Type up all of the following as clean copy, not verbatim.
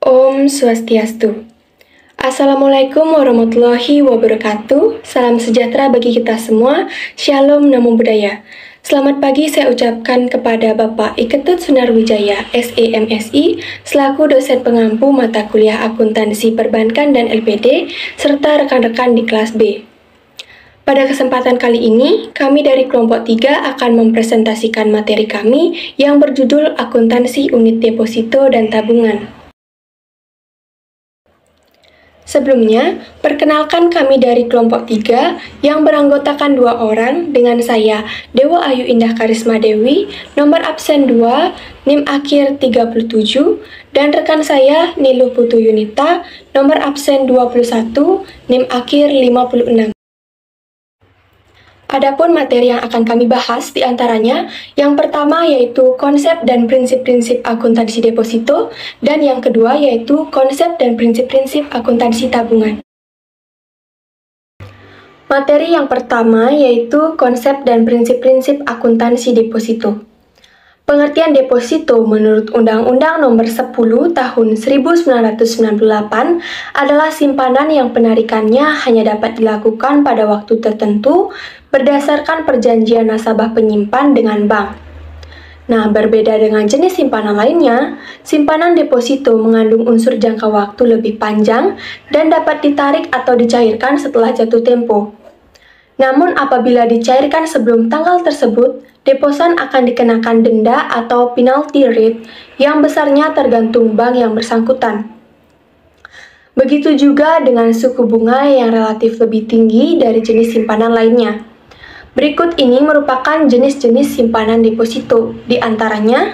Om Swastiastu. Assalamualaikum warahmatullahi wabarakatuh. Salam sejahtera bagi kita semua. Shalom Namo Buddhaya. Selamat pagi saya ucapkan kepada Bapak Iketut Sunarwijaya, SEMSI, selaku dosen pengampu mata kuliah akuntansi perbankan dan LPD, serta rekan-rekan di kelas B. Pada kesempatan kali ini, kami dari kelompok 3 akan mempresentasikan materi kami yang berjudul Akuntansi Unit Deposito dan Tabungan. Sebelumnya, perkenalkan kami dari kelompok 3 yang beranggotakan 2 orang dengan saya, Dewa Ayu Indah Karisma Dewi, nomor absen 2, NIM akhir 37, dan rekan saya, Niluh Putu Yunita, nomor absen 21, NIM akhir 56. Adapun materi yang akan kami bahas diantaranya, yang pertama yaitu konsep dan prinsip-prinsip akuntansi deposito, dan yang kedua yaitu konsep dan prinsip-prinsip akuntansi tabungan. Materi yang pertama yaitu konsep dan prinsip-prinsip akuntansi deposito. Pengertian deposito menurut Undang-Undang Nomor 10 Tahun 1998 adalah simpanan yang penarikannya hanya dapat dilakukan pada waktu tertentu berdasarkan perjanjian nasabah penyimpan dengan bank. Nah, berbeda dengan jenis simpanan lainnya, simpanan deposito mengandung unsur jangka waktu lebih panjang dan dapat ditarik atau dicairkan setelah jatuh tempo. Namun apabila dicairkan sebelum tanggal tersebut, deposan akan dikenakan denda atau penalty rate yang besarnya tergantung bank yang bersangkutan. Begitu juga dengan suku bunga yang relatif lebih tinggi dari jenis simpanan lainnya. Berikut ini merupakan jenis-jenis simpanan deposito, di antaranya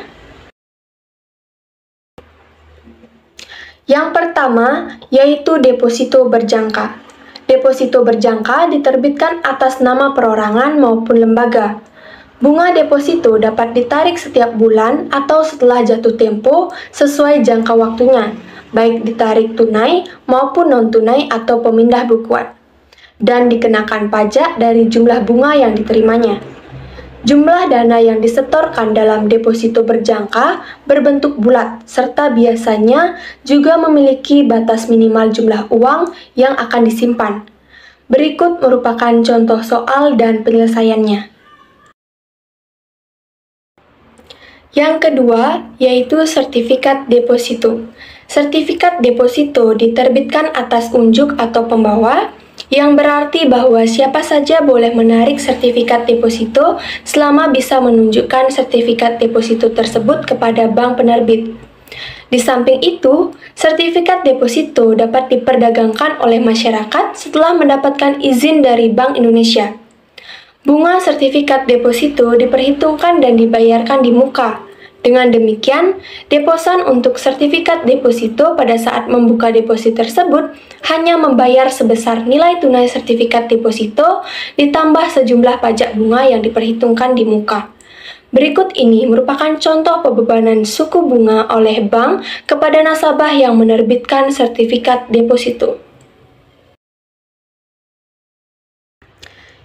yang pertama yaitu deposito berjangka. Deposito berjangka diterbitkan atas nama perorangan maupun lembaga. Bunga deposito dapat ditarik setiap bulan atau setelah jatuh tempo sesuai jangka waktunya, baik ditarik tunai maupun non-tunai atau pemindah bukuan, dan dikenakan pajak dari jumlah bunga yang diterimanya. Jumlah dana yang disetorkan dalam deposito berjangka berbentuk bulat, serta biasanya juga memiliki batas minimal jumlah uang yang akan disimpan. Berikut merupakan contoh soal dan penyelesaiannya. Yang kedua, yaitu sertifikat deposito. Sertifikat deposito diterbitkan atas unjuk atau pembawa, yang berarti bahwa siapa saja boleh menarik sertifikat deposito selama bisa menunjukkan sertifikat deposito tersebut kepada bank penerbit. Di samping itu, sertifikat deposito dapat diperdagangkan oleh masyarakat setelah mendapatkan izin dari Bank Indonesia. Bunga sertifikat deposito diperhitungkan dan dibayarkan di muka. Dengan demikian, deposan untuk sertifikat deposito pada saat membuka deposito tersebut hanya membayar sebesar nilai tunai sertifikat deposito ditambah sejumlah pajak bunga yang diperhitungkan di muka. Berikut ini merupakan contoh pembebanan suku bunga oleh bank kepada nasabah yang menerbitkan sertifikat deposito.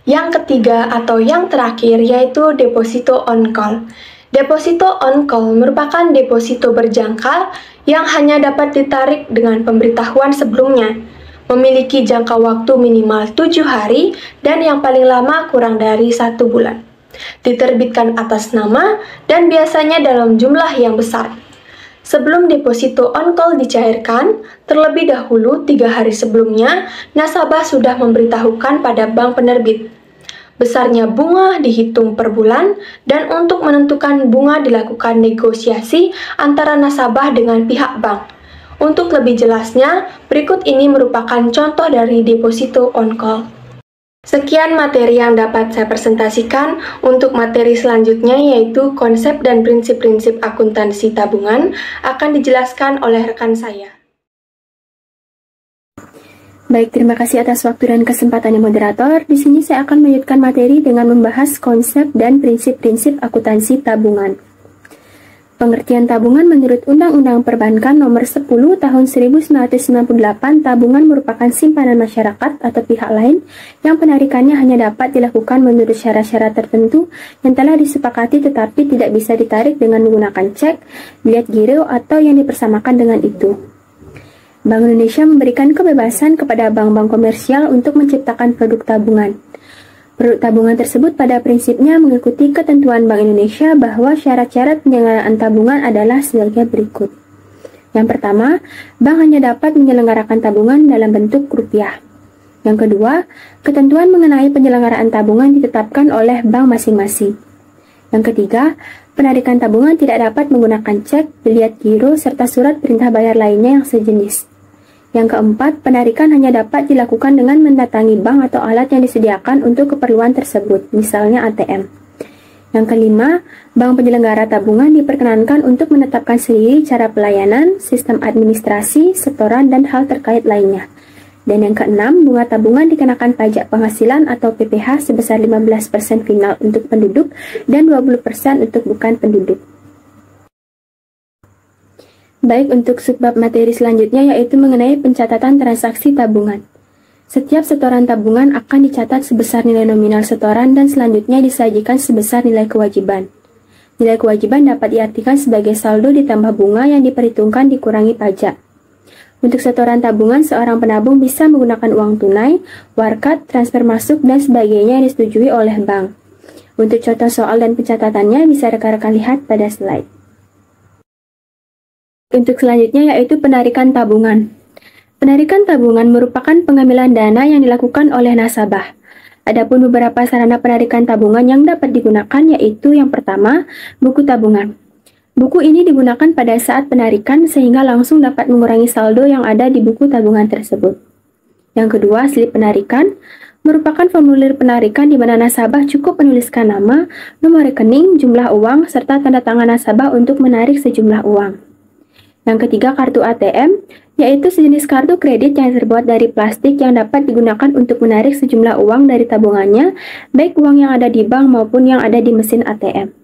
Yang ketiga atau yang terakhir yaitu deposito on call. Deposito on call merupakan deposito berjangka yang hanya dapat ditarik dengan pemberitahuan sebelumnya, memiliki jangka waktu minimal 7 hari dan yang paling lama kurang dari 1 bulan. Diterbitkan atas nama dan biasanya dalam jumlah yang besar. Sebelum deposito on call dicairkan, terlebih dahulu 3 hari sebelumnya, nasabah sudah memberitahukan pada bank penerbit. Besarnya bunga dihitung per bulan, dan untuk menentukan bunga dilakukan negosiasi antara nasabah dengan pihak bank. Untuk lebih jelasnya, berikut ini merupakan contoh dari deposito on call. Sekian materi yang dapat saya presentasikan. Untuk materi selanjutnya yaitu konsep dan prinsip-prinsip akuntansi tabungan akan dijelaskan oleh rekan saya. Baik, terima kasih atas waktu dan kesempatannya moderator. Di sini saya akan melanjutkan materi dengan membahas konsep dan prinsip-prinsip akuntansi tabungan. Pengertian tabungan menurut Undang-Undang Perbankan Nomor 10 Tahun 1998, tabungan merupakan simpanan masyarakat atau pihak lain yang penarikannya hanya dapat dilakukan menurut syarat-syarat tertentu yang telah disepakati tetapi tidak bisa ditarik dengan menggunakan cek, bilet giro, atau yang dipersamakan dengan itu. Bank Indonesia memberikan kebebasan kepada bank-bank komersial untuk menciptakan produk tabungan. Produk tabungan tersebut pada prinsipnya mengikuti ketentuan Bank Indonesia bahwa syarat-syarat penyelenggaraan tabungan adalah sebagai berikut. Yang pertama, bank hanya dapat menyelenggarakan tabungan dalam bentuk rupiah. Yang kedua, ketentuan mengenai penyelenggaraan tabungan ditetapkan oleh bank masing-masing. Yang ketiga, penarikan tabungan tidak dapat menggunakan cek, biliet giro, serta surat perintah bayar lainnya yang sejenis. Yang keempat, penarikan hanya dapat dilakukan dengan mendatangi bank atau alat yang disediakan untuk keperluan tersebut, misalnya ATM. Yang kelima, bank penyelenggara tabungan diperkenankan untuk menetapkan sendiri cara pelayanan, sistem administrasi, setoran, dan hal terkait lainnya. Dan yang keenam, bunga tabungan dikenakan pajak penghasilan atau PPh sebesar 15% final untuk penduduk dan 20% untuk bukan penduduk. Baik, untuk subbab materi selanjutnya yaitu mengenai pencatatan transaksi tabungan. Setiap setoran tabungan akan dicatat sebesar nilai nominal setoran dan selanjutnya disajikan sebesar nilai kewajiban. Nilai kewajiban dapat diartikan sebagai saldo ditambah bunga yang diperhitungkan dikurangi pajak. Untuk setoran tabungan, seorang penabung bisa menggunakan uang tunai, warkat, transfer masuk, dan sebagainya yang disetujui oleh bank. Untuk contoh soal dan pencatatannya bisa rekan-rekan lihat pada slide. Untuk selanjutnya yaitu penarikan tabungan. Penarikan tabungan merupakan pengambilan dana yang dilakukan oleh nasabah. Adapun beberapa sarana penarikan tabungan yang dapat digunakan yaitu yang pertama, buku tabungan. Buku ini digunakan pada saat penarikan sehingga langsung dapat mengurangi saldo yang ada di buku tabungan tersebut. Yang kedua, slip penarikan merupakan formulir penarikan di mana nasabah cukup menuliskan nama, nomor rekening, jumlah uang, serta tanda tangan nasabah untuk menarik sejumlah uang. Yang ketiga, kartu ATM, yaitu sejenis kartu kredit yang terbuat dari plastik yang dapat digunakan untuk menarik sejumlah uang dari tabungannya, baik uang yang ada di bank maupun yang ada di mesin ATM.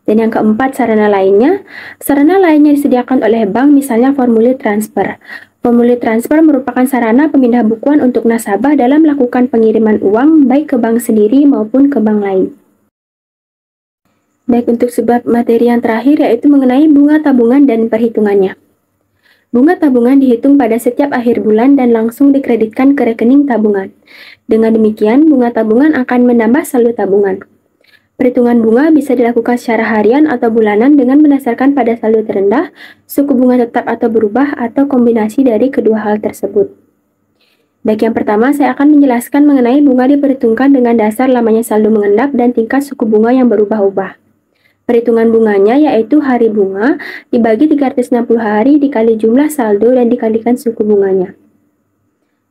Dan yang keempat, sarana lainnya. Sarana lainnya disediakan oleh bank, misalnya formulir transfer. Formulir transfer merupakan sarana pemindah bukuan untuk nasabah dalam melakukan pengiriman uang baik ke bank sendiri maupun ke bank lain. Baik, untuk sebab materi yang terakhir yaitu mengenai bunga tabungan dan perhitungannya. Bunga tabungan dihitung pada setiap akhir bulan dan langsung dikreditkan ke rekening tabungan. Dengan demikian, bunga tabungan akan menambah saldo tabungan. Perhitungan bunga bisa dilakukan secara harian atau bulanan dengan berdasarkan pada saldo terendah, suku bunga tetap atau berubah, atau kombinasi dari kedua hal tersebut. Baik, yang pertama saya akan menjelaskan mengenai bunga diperhitungkan dengan dasar lamanya saldo mengendap dan tingkat suku bunga yang berubah-ubah. Perhitungan bunganya yaitu hari bunga dibagi 360 hari dikali jumlah saldo dan dikalikan suku bunganya.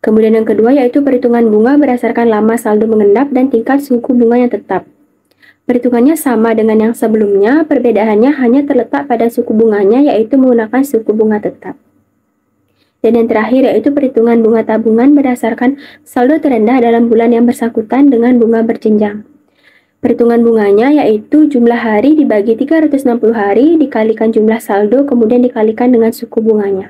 Kemudian yang kedua yaitu perhitungan bunga berdasarkan lama saldo mengendap dan tingkat suku bunga yang tetap. Perhitungannya sama dengan yang sebelumnya, perbedaannya hanya terletak pada suku bunganya yaitu menggunakan suku bunga tetap. Dan yang terakhir yaitu perhitungan bunga tabungan berdasarkan saldo terendah dalam bulan yang bersangkutan dengan bunga berjenjang. Perhitungan bunganya yaitu jumlah hari dibagi 360 hari dikalikan jumlah saldo kemudian dikalikan dengan suku bunganya.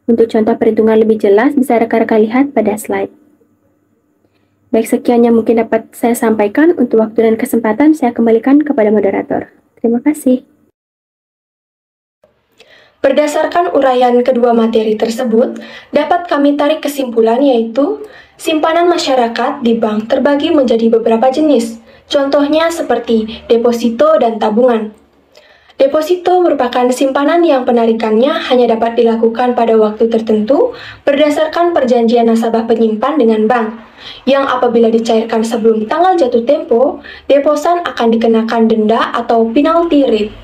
Untuk contoh perhitungan lebih jelas bisa rekan-rekan lihat pada slide. Baik, sekian yang mungkin dapat saya sampaikan. Untuk waktu dan kesempatan saya kembalikan kepada moderator. Terima kasih. Berdasarkan uraian kedua materi tersebut, dapat kami tarik kesimpulan yaitu simpanan masyarakat di bank terbagi menjadi beberapa jenis. Contohnya seperti deposito dan tabungan. Deposito merupakan simpanan yang penarikannya hanya dapat dilakukan pada waktu tertentu berdasarkan perjanjian nasabah penyimpan dengan bank, yang apabila dicairkan sebelum tanggal jatuh tempo, deposan akan dikenakan denda atau penalty rate.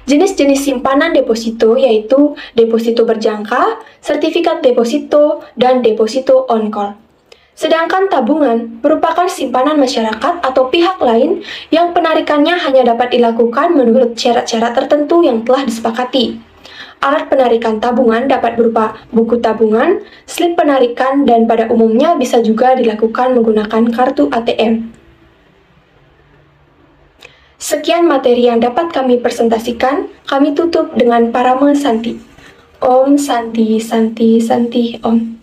Jenis-jenis simpanan deposito yaitu deposito berjangka, sertifikat deposito, dan deposito on call. Sedangkan tabungan merupakan simpanan masyarakat atau pihak lain yang penarikannya hanya dapat dilakukan menurut syarat-syarat tertentu yang telah disepakati. Alat penarikan tabungan dapat berupa buku tabungan, slip penarikan, dan pada umumnya bisa juga dilakukan menggunakan kartu ATM. Sekian materi yang dapat kami presentasikan, kami tutup dengan Parama Santi. Om Santi Santi Santi Om.